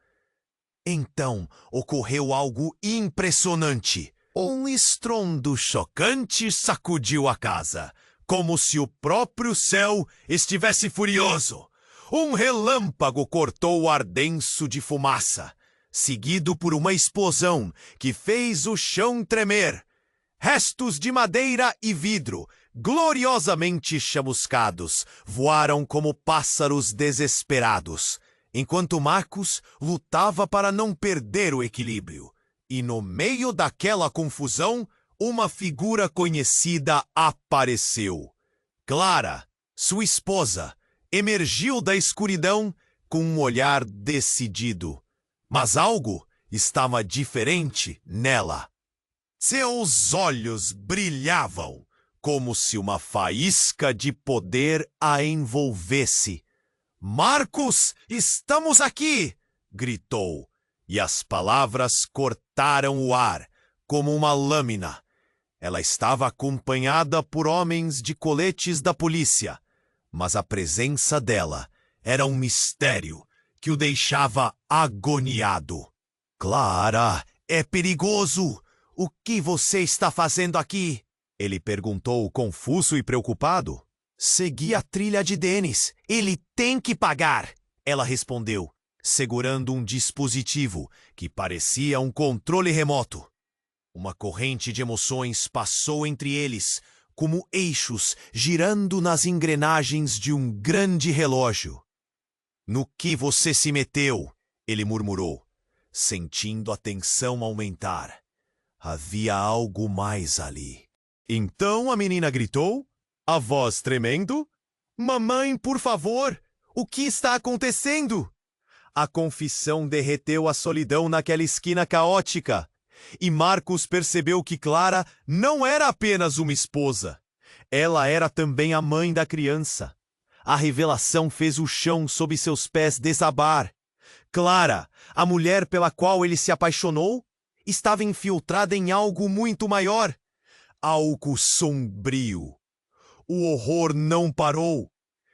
Então ocorreu algo impressionante. Um estrondo chocante sacudiu a casa, como se o próprio céu estivesse furioso. Um relâmpago cortou o ar denso de fumaça, seguido por uma explosão que fez o chão tremer. Restos de madeira e vidro, gloriosamente chamuscados, voaram como pássaros desesperados, enquanto Marcus lutava para não perder o equilíbrio. E no meio daquela confusão, uma figura conhecida apareceu. Clara, sua esposa, emergiu da escuridão com um olhar decidido. Mas algo estava diferente nela. Seus olhos brilhavam, como se uma faísca de poder a envolvesse. Marcus, estamos aqui! Gritou, e as palavras cortaram o ar, como uma lâmina. Ela estava acompanhada por homens de coletes da polícia, mas a presença dela era um mistério que o deixava agoniado. Clara, é perigoso! O que você está fazendo aqui? Ele perguntou, confuso e preocupado. Segui a trilha de Dennis. Ele tem que pagar! Ela respondeu, segurando um dispositivo que parecia um controle remoto. Uma corrente de emoções passou entre eles, como eixos girando nas engrenagens de um grande relógio. No que você se meteu? Ele murmurou, sentindo a tensão aumentar. Havia algo mais ali. Então a menina gritou, a voz tremendo. Mamãe, por favor! O que está acontecendo? A confissão derreteu a solidão naquela esquina caótica. E Marcos percebeu que Clara não era apenas uma esposa. Ela era também a mãe da criança. A revelação fez o chão sob seus pés desabar. Clara, a mulher pela qual ele se apaixonou, estava infiltrada em algo muito maior. Algo sombrio. O horror não parou.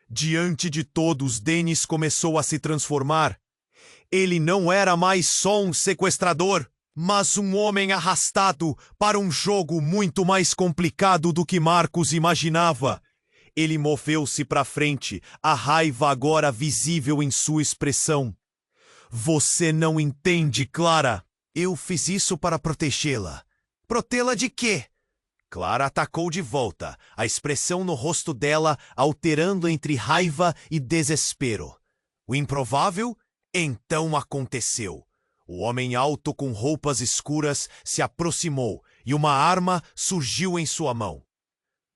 Diante de todos, Dennis começou a se transformar. Ele não era mais só um sequestrador, mas um homem arrastado para um jogo muito mais complicado do que Marcos imaginava. Ele moveu-se para frente, a raiva agora visível em sua expressão. Você não entende, Clara. Eu fiz isso para protegê-la. Protê-la de quê? Clara atacou de volta, a expressão no rosto dela alterando entre raiva e desespero. O improvável, então aconteceu. O homem alto com roupas escuras se aproximou e uma arma surgiu em sua mão.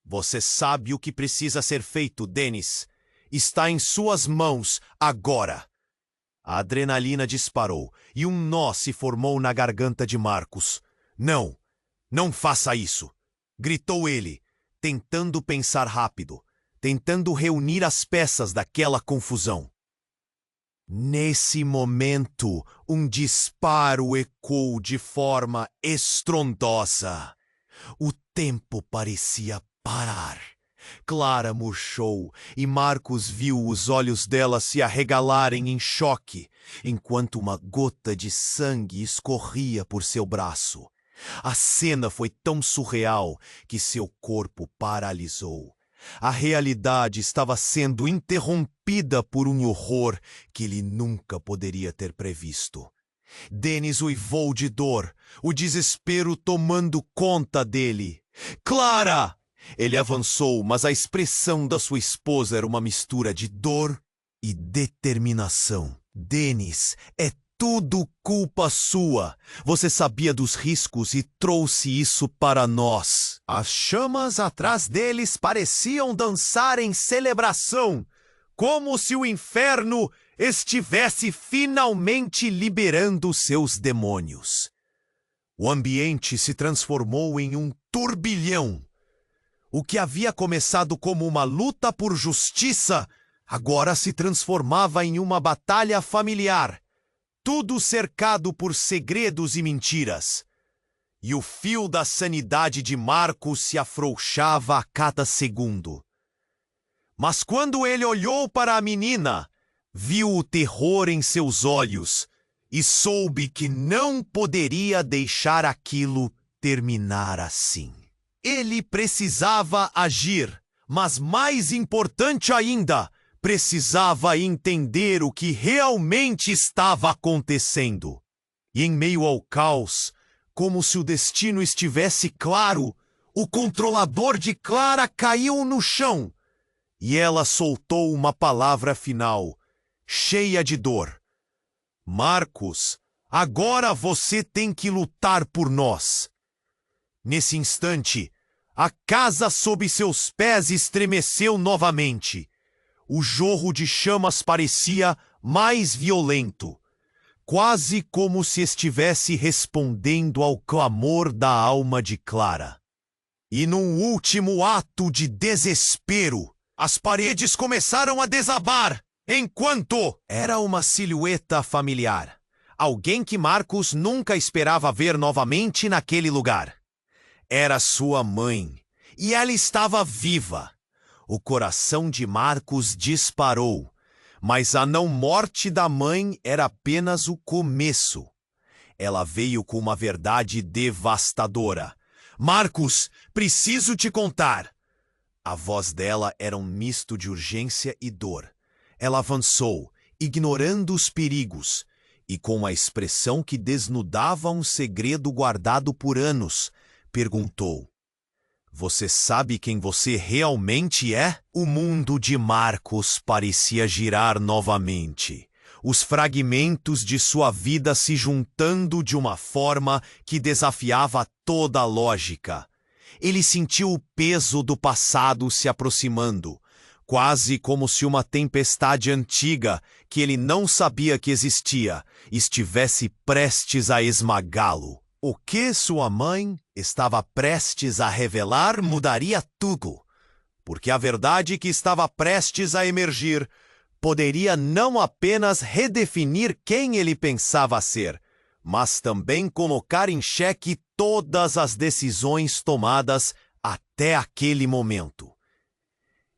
Você sabe o que precisa ser feito, Dennis. Está em suas mãos agora. A adrenalina disparou e um nó se formou na garganta de Marcos. Não, não faça isso! Gritou ele, tentando pensar rápido, tentando reunir as peças daquela confusão. Nesse momento, um disparo ecoou de forma estrondosa. O tempo parecia parar. Clara murchou e Marcos viu os olhos dela se arregalarem em choque, enquanto uma gota de sangue escorria por seu braço. A cena foi tão surreal que seu corpo paralisou. A realidade estava sendo interrompida por um horror que ele nunca poderia ter previsto. Dennis uivou de dor, o desespero tomando conta dele. Clara! Ele avançou, mas a expressão da sua esposa era uma mistura de dor e determinação. Dennis, é tudo culpa sua. Você sabia dos riscos e trouxe isso para nós. As chamas atrás deles pareciam dançar em celebração, como se o inferno estivesse finalmente liberando seus demônios. O ambiente se transformou em um turbilhão. O que havia começado como uma luta por justiça, agora se transformava em uma batalha familiar. Tudo cercado por segredos e mentiras. E o fio da sanidade de Marcos se afrouxava a cada segundo. Mas quando ele olhou para a menina, viu o terror em seus olhos e soube que não poderia deixar aquilo terminar assim. Ele precisava agir, mas mais importante ainda, precisava entender o que realmente estava acontecendo. E em meio ao caos, como se o destino estivesse claro, o controlador de Clara caiu no chão. E ela soltou uma palavra final, cheia de dor. Marcos, agora você tem que lutar por nós. Nesse instante, a casa sob seus pés estremeceu novamente. O jorro de chamas parecia mais violento, quase como se estivesse respondendo ao clamor da alma de Clara. E num último ato de desespero, as paredes começaram a desabar, enquanto era uma silhueta familiar. Alguém que Marcos nunca esperava ver novamente naquele lugar. Era sua mãe, e ela estava viva. O coração de Marcos disparou, mas a não morte da mãe era apenas o começo. ela veio com uma verdade devastadora. Marcos, preciso te contar. A voz dela era um misto de urgência e dor. Ela avançou, ignorando os perigos, e com uma expressão que desnudava um segredo guardado por anos, perguntou: Você sabe quem você realmente é? O mundo de Marcos parecia girar novamente, os fragmentos de sua vida se juntando de uma forma que desafiava toda a lógica. Ele sentiu o peso do passado se aproximando, quase como se uma tempestade antiga, que ele não sabia que existia, estivesse prestes a esmagá-lo. O que sua mãe estava prestes a revelar mudaria tudo, porque a verdade que estava prestes a emergir poderia não apenas redefinir quem ele pensava ser, mas também colocar em xeque todas as decisões tomadas até aquele momento.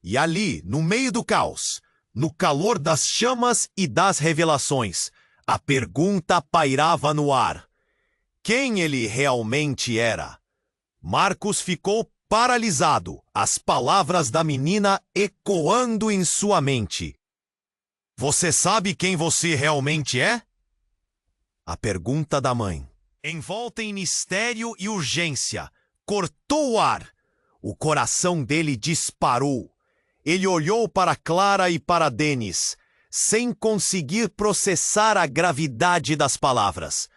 E ali, no meio do caos, no calor das chamas e das revelações, a pergunta pairava no ar: quem ele realmente era? Marcos ficou paralisado, as palavras da menina ecoando em sua mente. Você sabe quem você realmente é? A pergunta da mãe, envolta em mistério e urgência, cortou o ar. O coração dele disparou. Ele olhou para Clara e para Dennis, sem conseguir processar a gravidade das palavras.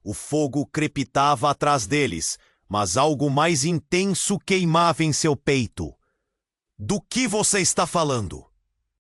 O fogo crepitava atrás deles, mas algo mais intenso queimava em seu peito. Do que você está falando?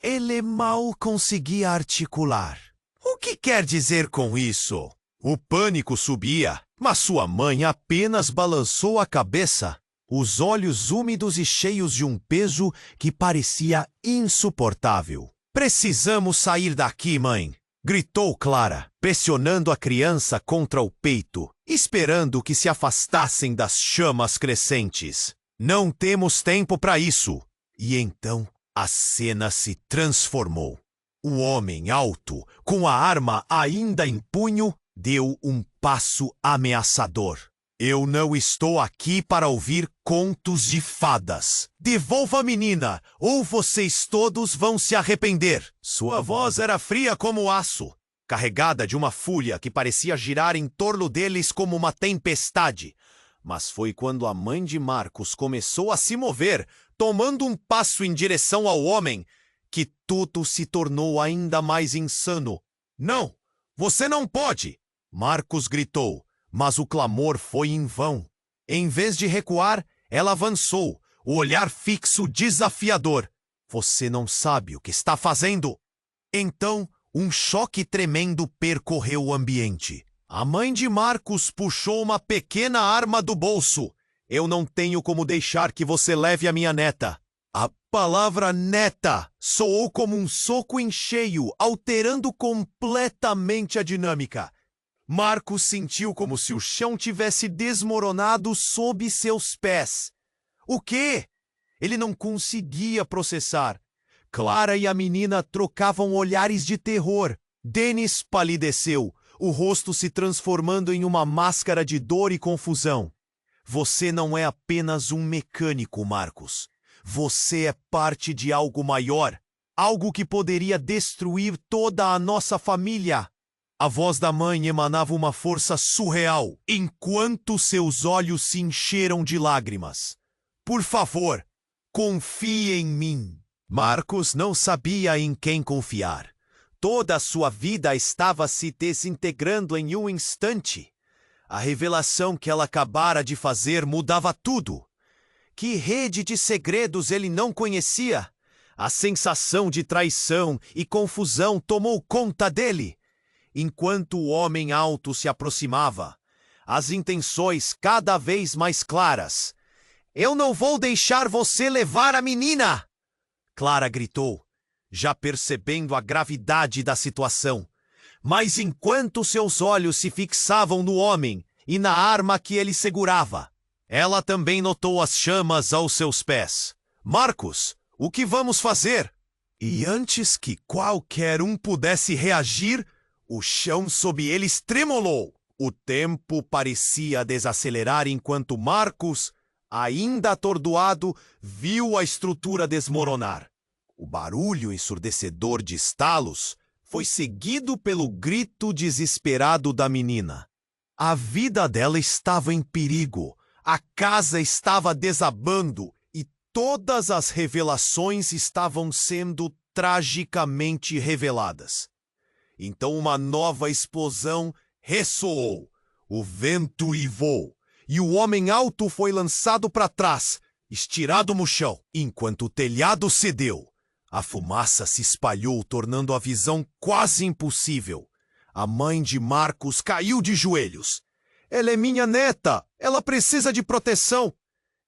Ele mal conseguia articular. O que quer dizer com isso? O pânico subia, mas sua mãe apenas balançou a cabeça, os olhos úmidos e cheios de um peso que parecia insuportável. Precisamos sair daqui, mãe, gritou Clara, pressionando a criança contra o peito, esperando que se afastassem das chamas crescentes. Não temos tempo para isso. E então a cena se transformou. O homem alto, com a arma ainda em punho, deu um passo ameaçador. Eu não estou aqui para ouvir contos de fadas. Devolva a menina, ou vocês todos vão se arrepender. Sua voz era fria como aço, carregada de uma fúria que parecia girar em torno deles como uma tempestade. Mas foi quando a mãe de Marcos começou a se mover, tomando um passo em direção ao homem, que tudo se tornou ainda mais insano. Não, você não pode! Marcos gritou, mas o clamor foi em vão. Em vez de recuar, ela avançou, o olhar fixo desafiador. Você não sabe o que está fazendo. Então, um choque tremendo percorreu o ambiente. A mãe de Marcos puxou uma pequena arma do bolso. Eu não tenho como deixar que você leve a minha neta. A palavra neta soou como um soco em cheio, alterando completamente a dinâmica. Marcos sentiu como se o chão tivesse desmoronado sob seus pés. O quê? Ele não conseguia processar. Clara e a menina trocavam olhares de terror. Dennis palideceu, o rosto se transformando em uma máscara de dor e confusão. Você não é apenas um mecânico, Marcos. Você é parte de algo maior, algo que poderia destruir toda a nossa família. A voz da mãe emanava uma força surreal, enquanto seus olhos se encheram de lágrimas. Por favor, confie em mim. Marcos não sabia em quem confiar. Toda a sua vida estava se desintegrando em um instante. A revelação que ela acabara de fazer mudava tudo. Que rede de segredos ele não conhecia? A sensação de traição e confusão tomou conta dele. Enquanto o homem alto se aproximava, as intenções cada vez mais claras. Eu não vou deixar você levar a menina! Clara gritou, já percebendo a gravidade da situação. Mas enquanto seus olhos se fixavam no homem e na arma que ele segurava, ela também notou as chamas aos seus pés. Marcos, o que vamos fazer? E antes que qualquer um pudesse reagir, o chão sob eles tremulou. O tempo parecia desacelerar enquanto Marcos, ainda atordoado, viu a estrutura desmoronar. O barulho ensurdecedor de estalos foi seguido pelo grito desesperado da menina. A vida dela estava em perigo, a casa estava desabando e todas as revelações estavam sendo tragicamente reveladas. Então uma nova explosão ressoou, o vento uivou, e o homem alto foi lançado para trás, estirado no chão, enquanto o telhado cedeu. A fumaça se espalhou, tornando a visão quase impossível. A mãe de Marcos caiu de joelhos. Ela é minha neta! Ela precisa de proteção!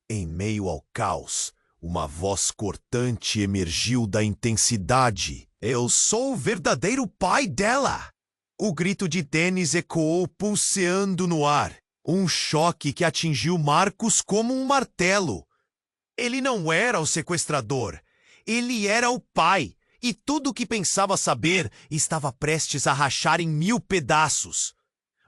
Em meio ao caos, uma voz cortante emergiu da intensidade. Eu sou o verdadeiro pai dela! O grito de Dennis ecoou pulseando no ar. Um choque que atingiu Marcos como um martelo. Ele não era o sequestrador. Ele era o pai. E tudo o que pensava saber estava prestes a rachar em 1000 pedaços.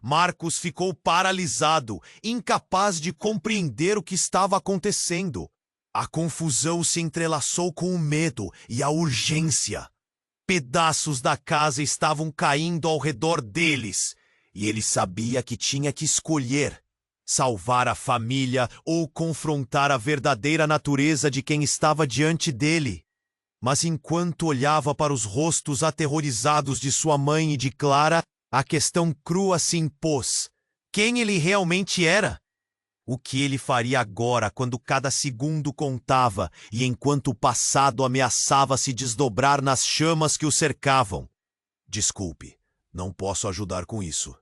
Marcos ficou paralisado, incapaz de compreender o que estava acontecendo. A confusão se entrelaçou com o medo e a urgência. Pedaços da casa estavam caindo ao redor deles, e ele sabia que tinha que escolher: salvar a família ou confrontar a verdadeira natureza de quem estava diante dele. Mas enquanto olhava para os rostos aterrorizados de sua mãe e de Clara, a questão crua se impôs: quem ele realmente era? O que ele faria agora, quando cada segundo contava e enquanto o passado ameaçava se desdobrar nas chamas que o cercavam? Desculpe, não posso ajudar com isso.